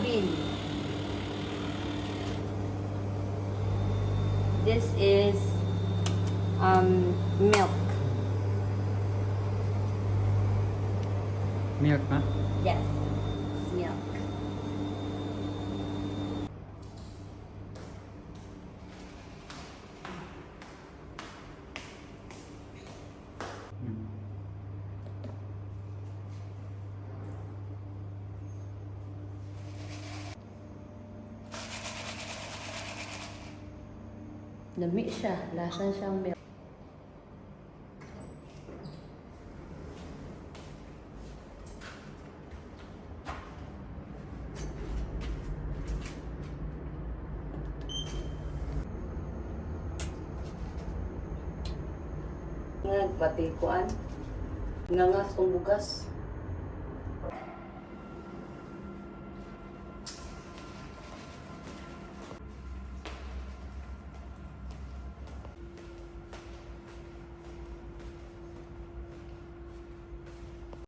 asin. This is milk. Milk, ha? Yes, it's milk. Lami siya. Lasa siyang milk. Nga, pati kuan. Nga tong bugas.